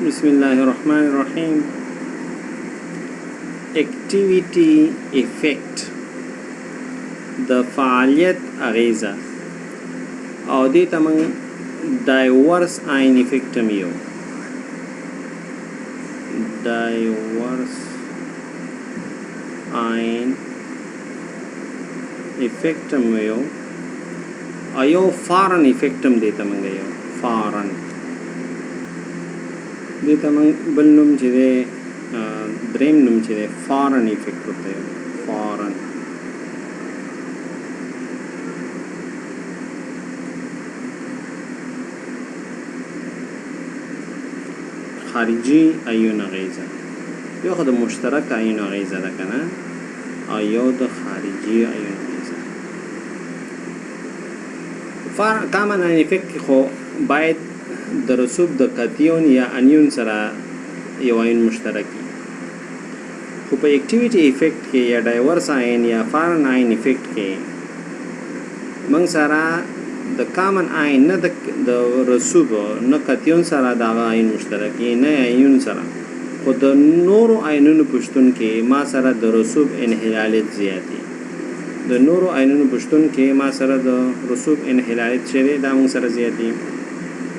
बिस्मिल्लाहिर्रहमानिर्रहीम। Activity effect د فعالیت اغیزه او دې ته موږ ډایورس عین افیکټ هم یو ډایورس عین افیکټ هم یو او یو فارن افیکټ هم دې ته موږ یو فارن دې ته موږ بل نوم چې دی دریم نوم چې دی فارن افیکټ ورته یو فارن خارجي ایون اغیزه یو خو د مشترک ایون اغیزه ده کنه او یو د خارجي ایون اغیزه کامن ایون افیکټ خو باید د رسوب د کاتیون یا انیون سره یو ایون مشترکی خو په اکټیویټي افیکټ کې یا ډایورس ایون یا فارن ایون افیکټ کې موږ سره د کامن آین نه د رسوب نه کاتیون سره دا آین مشترکی نه آیون سره خو د نورو آینونو پښتون کې ما سره د رسوب انحلالیت زیاتی د نورو آینونو پښتون کې ما سره د رسوب انحلالیت شری دا موږ سره زیاتی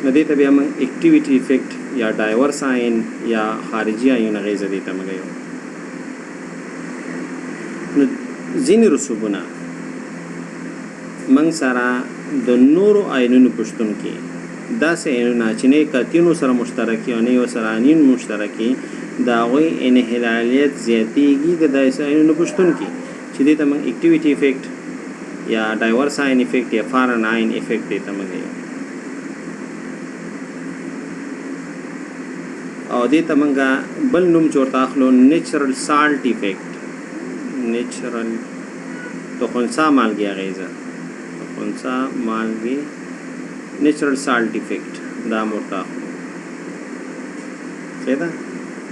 نو دې ته بیا موږ اکټیویټي افیکټ یا ډایورس آین یا خارجي آیون غیزه دې ته موږ یو نو ځینې رسوبونه موږ سره د نورو آینونو پښتون کې داسې آینونه چې نه کاتیونو سره مشترکي او نه یو سره آیون مشترکي د هغوی انحلالیت زیاتېږي د داسې آینونو پښتون کې چې دې ته موږ اکټیویټي افیکټ یا ډایورس آین افیکټ یا فارن آین افیکټ دې ته موږ او دې ته موږ بل نوم چې ورته اخلو نیچرل سالټ افیکټ نیچرل د خنثا مالګې اغیزه خنثا مالګې نیچرل سالټ افیکټ دا مرته څه ده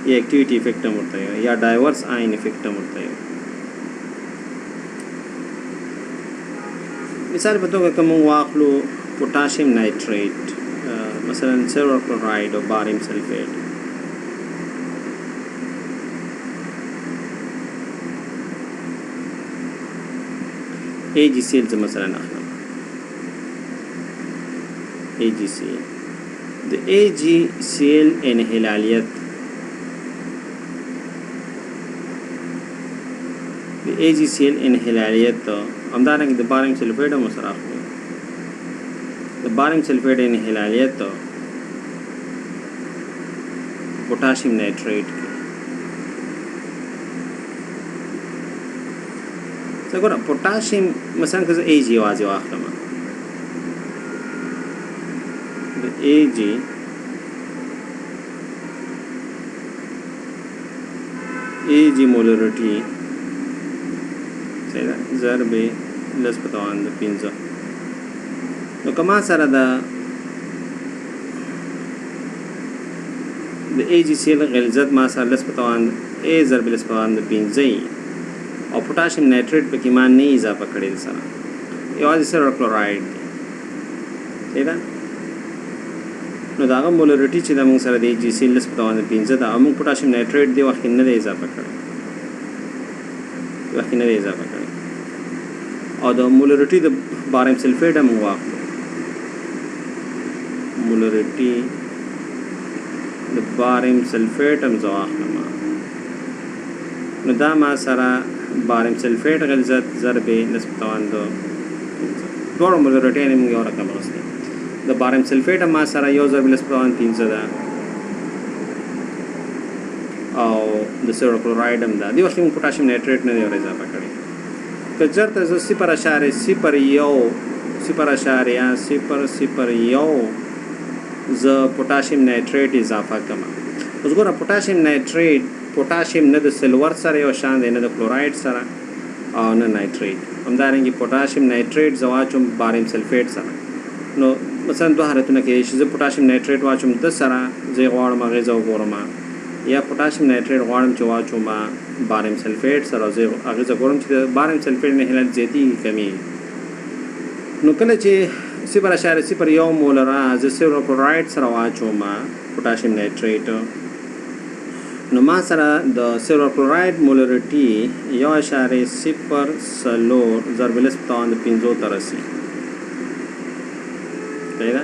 یا اکټیویټي افیکټ مرته یا ډایورس آین افیکټ مرته مثال په توګه کوم واخلو پوتاشیم نایټریټ مثلا سیلور کلوراید او باریم سلفیټ AgCl مثلا اخلم AgCl د AgCl انحلالیت د AgCl انحلالیت همدارنګه د باریم سلفیټ هم سره اخلو د باریم سلفیټ انحلالیت پوتاشیم نایټریټ څنګه پوتاشیم مثلا که Ag واځي واخلم د Ag مولرټي څه ده ضرب لس په توان د 15 نو کما سره د AgCl غلظت ما سره لس په توان A ضرب لس په توان د 15 او پوتاشیم نایټریټ په کې ما نه اضافه کړی سره یوازې سره کلوراید دی دا نو دا هغه مولرټي چې د موږ سره د AgCl لس په توان د 15 دا موږ پوتاشیم نایټریټ دی وخت نه دی اضافه کړی وخت نه دی اضافه کړی او د مولرټي د باریم سلفیټ هم واخلو مولرټي د باریم سلفیټ هم واخلم نو دا ما سره باریم سلفیټ غلظت ضرب نسبت توان دو دوړو مولرټي نه موږ یو رقم غوښتي د باریم سلفیټ ما سره یو ضرب نسبت توان 300 ده او د سیلور کلوراید هم ده دی وخت موږ پوتاشیم نایټریټ نه دی اضافه کړی که چېرته زه 0.001 زه پوتاشیم نایټریټ اضافه کوم اوس ګوره پوتاشیم نایټریټ پوتاشیم نه د سلور سره یو شان دی نه د کلوراید سره او نه نایټریټ همدارنګه پوتاشیم نایټریټ زواچوم باریم سلفیټ سره نو مثلا دوه حالتونه کې چې زه پوتاشیم نایټریټ واچوم د سره زه غواړم هغه زه وګورم یا پوتاشیم نایټریټ غواړم چې واچوم باریم سلفیټ سره زه هغه زه وګورم چې باریم سلفیټ نه هلل زیاتی کمی نو کله چې 0.01 مولره ز سیرو کلوراید سره واچوم پوتاشیم نایتریت نو ما سره د سیرو کلوراید مولریټي 1.04 ضرب ل 15 ته رسي پیدا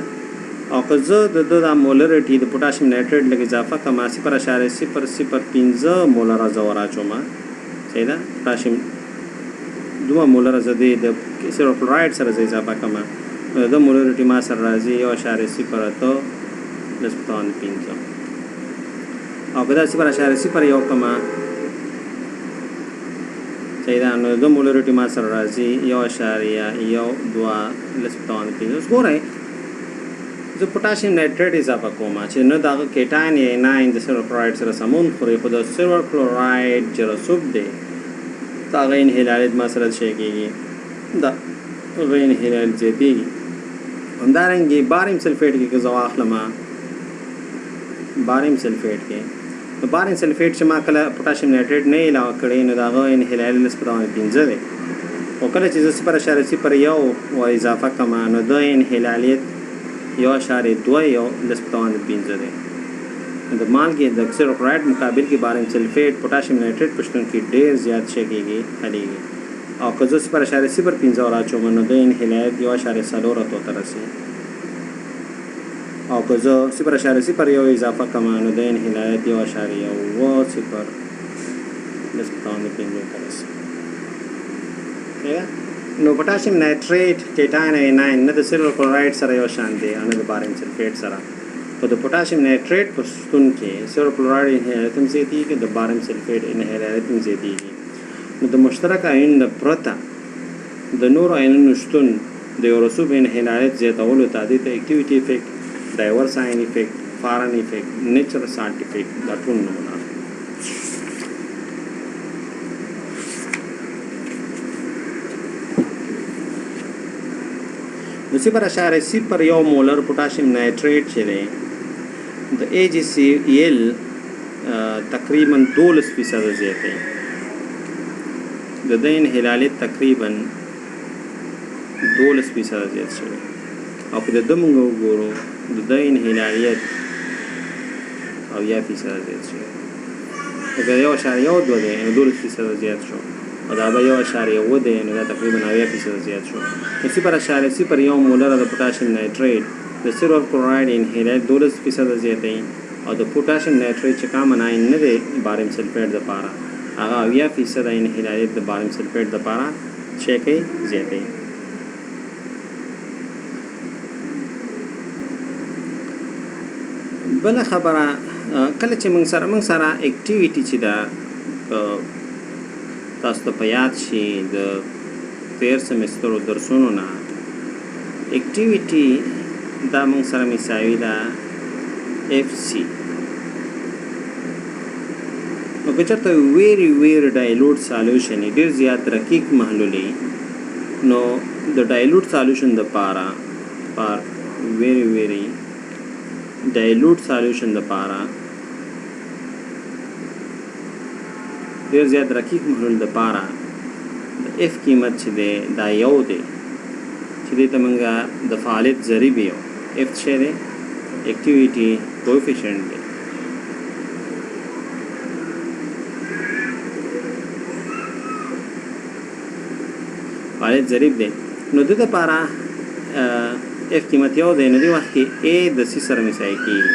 او که زه د مولریټي د پوتاشیم نایتریت لږ اضافه کړم 0.005 مولره زه وراچوم صحیح ده پوتاشیم 2 مولره زه د سیرو کلوراید سره زه اضافه کړم د مولریټي ما سره راځي 1.02 لس 15 او که دا 0.01 کما صحیح ده نو د مولریټي ما سره راځي 1.12 لس 15 اوس ګورئ زه پوتاشیم نایتریت اضافه کوم چې نه دغه کیټاین یا اناین د سیرو کلوراید سره سمون خوري خو د سیرو کلوراید چې رسوب دی هغه انهلالیت ما سره شی کېږي دا هغه انهلالیت زیاتېږي همدارنګه باریم سلفیټ کې زه واخلم باریم سلفیټ کې نو باریم سلفیټ چې ما کله پوتاشیم نایتریت نه علاوه کړی نو د هغه انهلالیت نسبت 15 دی او کله چې زه 0.01 و اضافه کړم نو د انهلالیت 1.2 نسبت 15 دی د مالګې د سیرو کلوراید مقابل کې باریم سلفیټ پوتاشیم نایتریت پښتون کې ډیر زیات شي کېږي خلیږي او که زه 0.05 راچوم نو د انهلالیت 1.4 ته رسي او که زه 0.01 اضافه کړم نو د انهلالیت 1.0 نسبت 15 ته رسي نو پوتاشیم نایتریت کیټاین اناین نه د سیرو کلوراید سره یو شان دی نه د باریم سلفیټ سره خو د پوتاشیم نایتریت په شتون کې سیرو کلوراید انهلالیت هم زیاتېږي د باریم سلفیټ انهلالیت هم زیاتېږي نو د مشترک آیون د پرته د نورو آیونونو شتون د یو رسوب انهلالیت زیاتولو ته د اکټیویټي افیکټ ډایورس آیون افیکټ فارن افیکټ نیچرل سالټ افیکټ دا ټول نومونه نو 0.01 مولر پوتاشیم نایتریت چې دی د AgCl تقریبا 12% زیات دی د انهلالیت تقریبا 12% زیات شوی او که د موږ وګورو د انهلالیت 10% زیات شوی اگر 1.2 دی نو 12% زیات شو او دا به 1.1 دی نو دا تقریبا 10% زیات شو نو 0.01 مولر د پوتاشیم نایتریت د سیرو کلوراید انهلالیت 12% زیات دی او د پوتاشیم نایتریت چې کامن آیون نه دی باریم سلفیټ دپاره هغه 10% انهلالیت د باریم سلفیټ دپاره شی کوي زیاتوي بله خبره کله چې موږ سره اکټیویټي چې ده تاسو ته په یاد شي د تیر سمسترو درسونو نه اکټیویټي دا موږ سره مساوي ده FC نو که چېرته ویری ډایلوټ سالوشن ډېر زیات رقیق محلولي نو د ډایلوټ سالوشن دپاره پر ویری ډایلوټ سالوشن دپاره ډېر زیات رقیق محلول دپاره د اف قیمت چې دی دا یو دی چې دې ته موږ د فعالیت ضریب یو اف څه دی اکټیویټي کوفیشنټ دی فعالیت ضریب دی نو د لپاره اف قیمت یو دی نو دې وخت کې ا د سی سره مساوي کېږي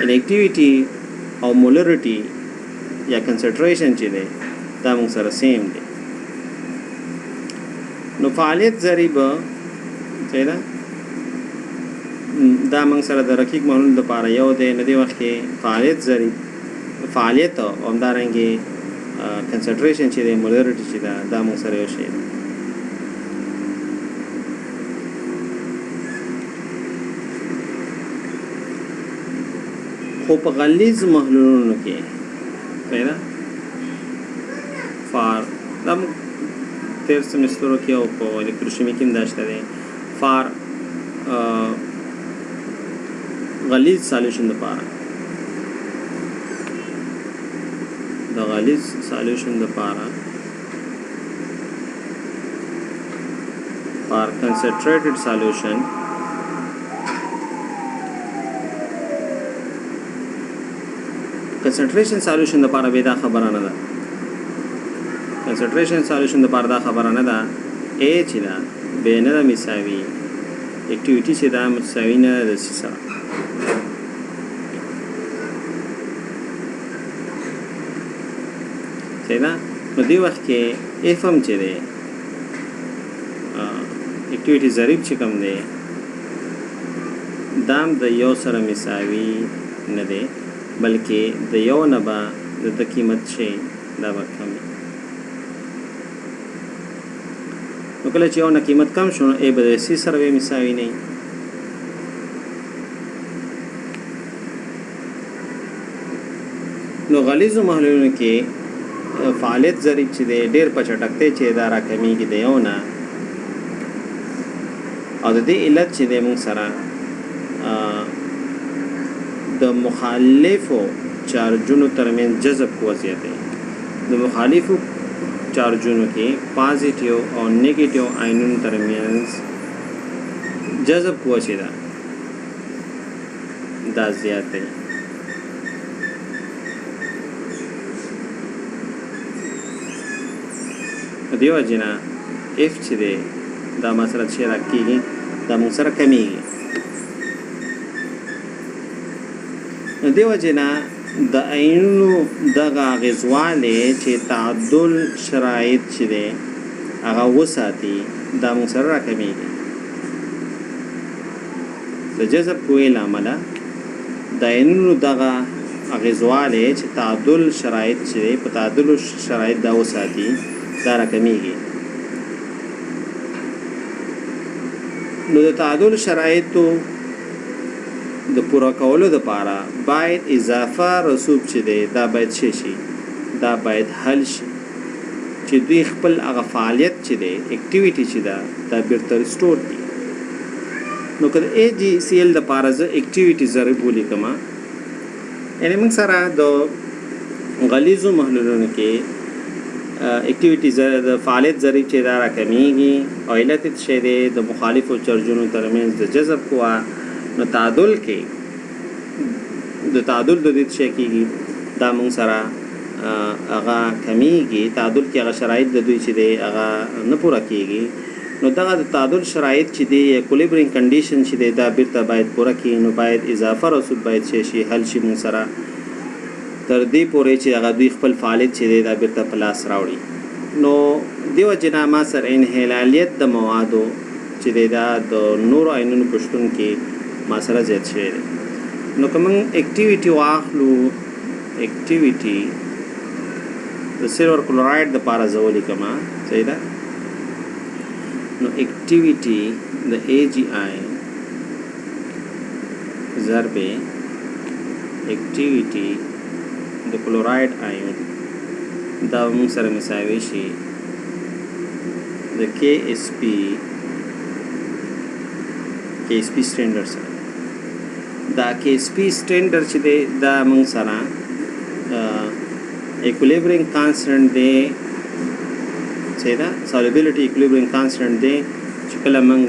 ان اکټیویټي او مولریټي یا کنسنټریشن چې دی دا موږ سره سیم دی نو فعالیت ضریب څه ده دا موږ سره د رقیق محلول لپاره یو دی نو دې وخت کې فعالیت او همدارنګه کنسنټریشن چې دی مولریټي چې دا موږ سره یو شی دی خو په غلیظ محلولونو کې پیدا فار دم تیر سمسترو کې او په الکتروشیمی کې هم دا شته دی فار غلیظ سالوشن دپاره د غلیظ سالوشن دپاره for concentrated solution concentration solution لپاره به دا خبره نه ده concentration solution لپاره دا خبره نه ده A چې ده به نه ده مساوي اکټیویټي چې ده مساوي نه ده سره صحیح ده نو دې وخت کې اف هم چې دی اکټیویټي ضریب چې کوم دی دام د یو سره مساوي نه دی بلکې د یو نه به د قیمت شي دا به کم نو کله چې یو نه قیمت کم شو ای به د سی سره مساوي نه نو غلیظو محلولونو کې فعالیت ضریب چې دی ډېر په چټکتۍ چې دا راکمیږي د یو نه او د دې علت چې دی موږ سره د مخالفو چارجونو ترمنځ جذب قوه زیاته د مخالفو چارجونو کې پازیټیو او نیگیټیو آینونو ترمنځ جذب قوه چې ده دا زیاته دیو جنا اف چې ده دا مسله چې راکېږي دا موږ سره کمیږي دیو جنا د عینونو دغه غزواله چې تعادل شرایط چې ده هغه وساتي دا موږ سره راکمیږي د جذب قوې لامل د عینونو دغه غزواله چې تعادل شرایط چې په تعادل شرایط دا وساتي دا راکمیږي نو د تعادل شرایطو د پوره کولو لپاره باید اضافه رسوب چې دی دا باید شي دا باید حل شي چې دوی خپل هغه فعالیت چې دی اکټیویټي چې دا بیرته ریسټور کړي نو کله ای جی سی ال د لپاره زه اکټیویټي ضریب ولیکم یعنی موږ سره د غلیظو محلولونو کې اکټیویټي د فعالیت ضریب چې دا راکمیږي او علت چې دی د مخالفو چارجونو ترمنځ د جذب قوه نو تعادل کې د تعادل د دې شي کېږي دا موږ سره هغه کمیږي تعادل کې هغه شرایط د دوی چې دی هغه نه پوره کېږي نو دغه د تعادل شرایط چې دی ایکولیبریم کنډیشن چې دی دا بیرته باید پوره کړي نو باید اضافه رسوب باید شي حل شي موږ سره تر دې پورې چې هغه دوی خپل فعالیت چې دی دا بیرته په لاس راوړي نو دیو جنا ما سره انحلالیت د موادو چې دی دا د نورو عینونو په شتون کې ما سره زیات شوی دی نو که موږ اکټیویټي واخلو اکټیویټي د سیلور کلوراید دپاره زه ولیکم صحیح ده نو اکټیویټي د ای جی آی ضرب اکټیویټي د کلوراید آیون دا موږ سره مساوي شي د کے ایس پی سټینډرډ سره دا کې سپی سټینډرډ چې دی دا موږ سره ایکولیبریم کانسټنټ دی چې دا سولوبیلیټي ایکولیبریم کانسټنټ دی چې کله موږ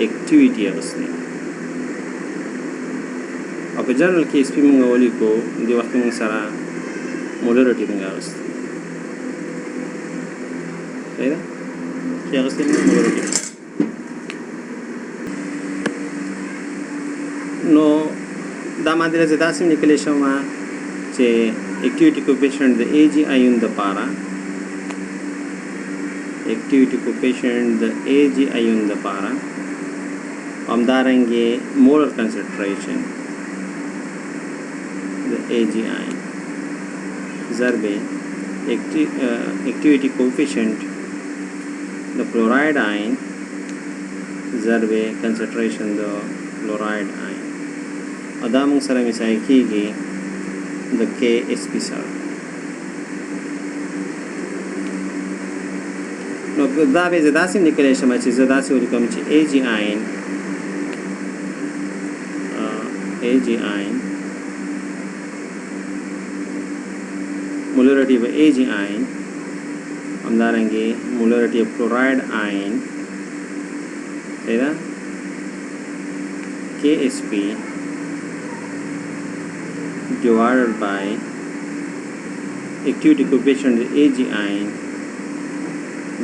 اکټیویټي اغوستې او په جنرال کې سپی موږ ولیکو دې وخت موږ سره مولرټي موږ اغوستې صحیح ده چې اغوستې موږ مولرټي نو دا ماده زه داسې لیکلی شوم چې اکټیویټي کوفیشنټ د ای جی آیون دپاره اکټیویټي کوفیشنټ د ای جی آیون دپاره همدارنګې مولر کنسنټریشن د ای جی آی ضرب اکټیویټي کوفیشنټ د کلوراید آین ضرب کنسنټریشن د کلوراید آین او دا موږ سره مساوي کېږي د کے ایس پی سره نو دا به زه داسې لیکلی شم چې زه داسې ولیکم چې ای جی آین molarity of Ag ion همدارنګه molarity of chloride ion صحیح ده KSP divided by activity coefficient AG ion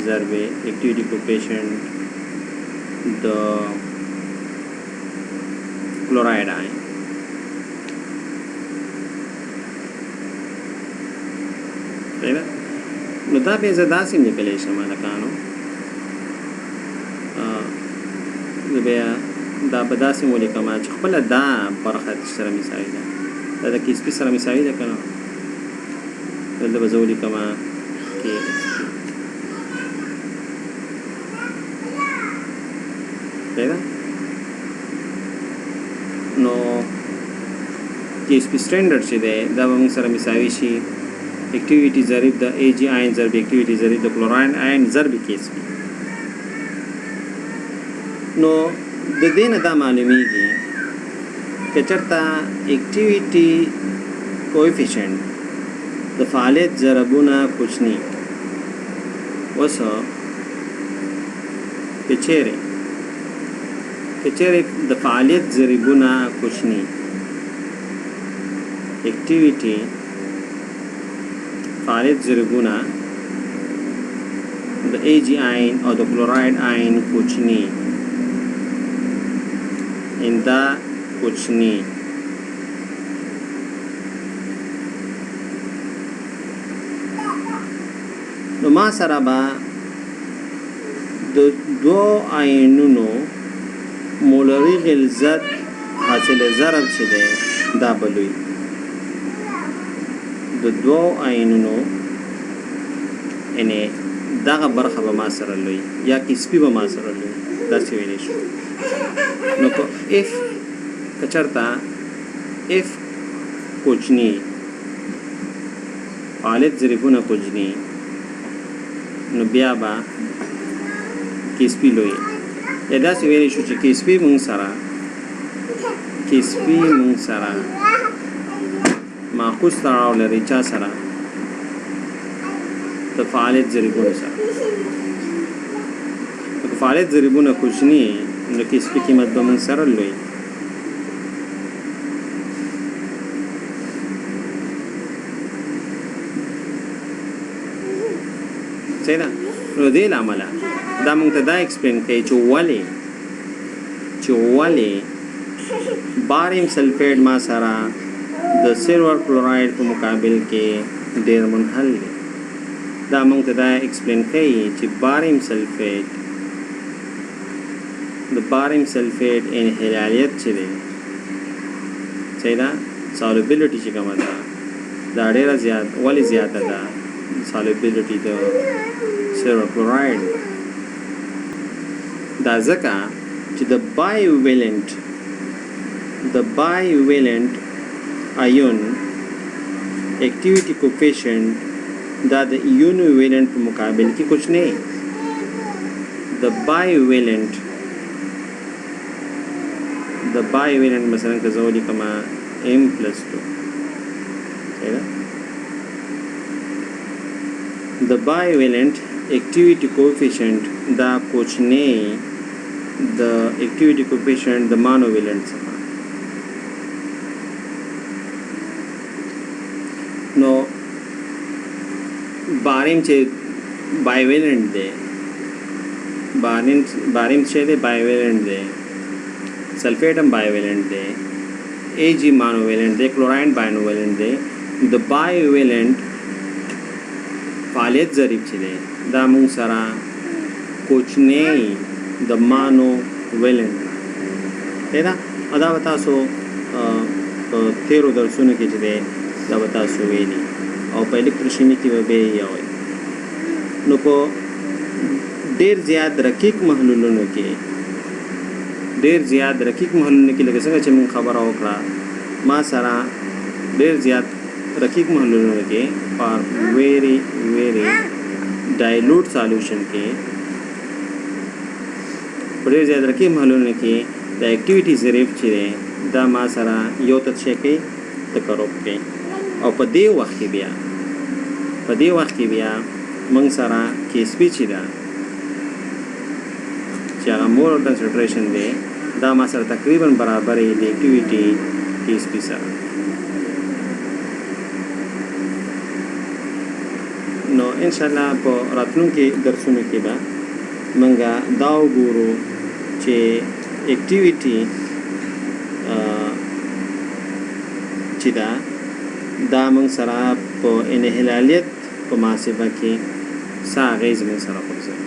ضرب activity coefficient the chloride ion. صحیح ده نو دا به زه داسې لیکلی شم هلکانو زه بیا دا به داسې ولیکم چې خپله دا برخه سره مساوي ده دا د KSP سره مساوي ده که نه دلته به زه ولیکم KSP صحیح ده نو KSP سټنډرډ چې دی دا به موږ سره مساوي شي activity ضریب د AG ion ضرب activity ضریب د chlorine ion ضرب KSP. نو د دې نه دا معلومیږي که چېرته activity coefficient د فعالیت ضربونه کوچني اوس که چېرې د فعالیت ضریبونه کوچني activity فعالیت ضریبونه د AG ion او د chloride ion کوچني دا کوچني نو ما سره به د دوو آیونونو مولري غلظت حاصل ضرب چې دی دا به لوی د دوو آیونونو یعنې دغه برخه به ما سره لوی یا KSP به ما سره لوی داسې ویلی شو نو که اف که چېرته اف کوچني فعالیت ضریبونه کوچني نو بیا به KSP لوی یا داسې ویلی شو چې KSP مونږ سره معکوس تړاو لري چا سره د فعالیت ضریبونو سره که فعالیت ضریبونه کوچني نو KSP قیمت به مونږ سره لوی صحیح ده نو دې له امله دا مونږ ته دا ایکسپلین کوي چې ولې باریم سلفیټ ما سره د سلور کلوراید په مقابل کې ډېر منحل دی دا مونږ ته دا ایکسپلین کوي چې باریم سلفیټ انحلالیت چې دی صحیح ده سالوبیلیټي چې کومه ده دا ډېره ولې زیاته ده solubility د silver chloride دا ځکه چې د bivalent ion activity coefficient دا د univalent په مقابل کې کچھ نه د bivalent مثلا که زه ولیکم M+2 صحیح ده the bivalent activity coefficient دا کوچنی د activity coefficient د monovalent څخه نو باریم چې bivalent دی باریم چې دی bivalent دی سلفیټ هم bivalent دی AG monovalent دی chlorine binovalent دی د bivalent فعالیت ضریب چې دی دا مونږ سره کوچنی د مانو ویلنټ دی دا دا به تاسو په تیرو درسونو کې چې دی دا به تاسو ویلي او په الکتروشیمي کې به یې وایي نو په ډېر زیات رقیق محلولونو کې لکه څنګه چې مونږ خبره وکړه ما سره ډېر زیات رقیق محلولونو کې اور ویری ډایلوټ سالوشن کې ډېر زیات رقیق محلولونو کې د اکټیویټي ضریب چې دی دا ما سره یو تشې کوي تقرب کوي او په دې وخت کې بیا موږ سره KSP چې چې هغه مولر کنسنټریشن دی دا ما سره تقریبا برابر دی د اکټیویټي ټي اس پی سره. نو ان شاء الله په راتلونکي درسونو کې به منګه دا وګورو چې اکټیویټي چې دا موږ سره په انحلالیت په محاسبه کې څه اغېز موږ سره غورځوي.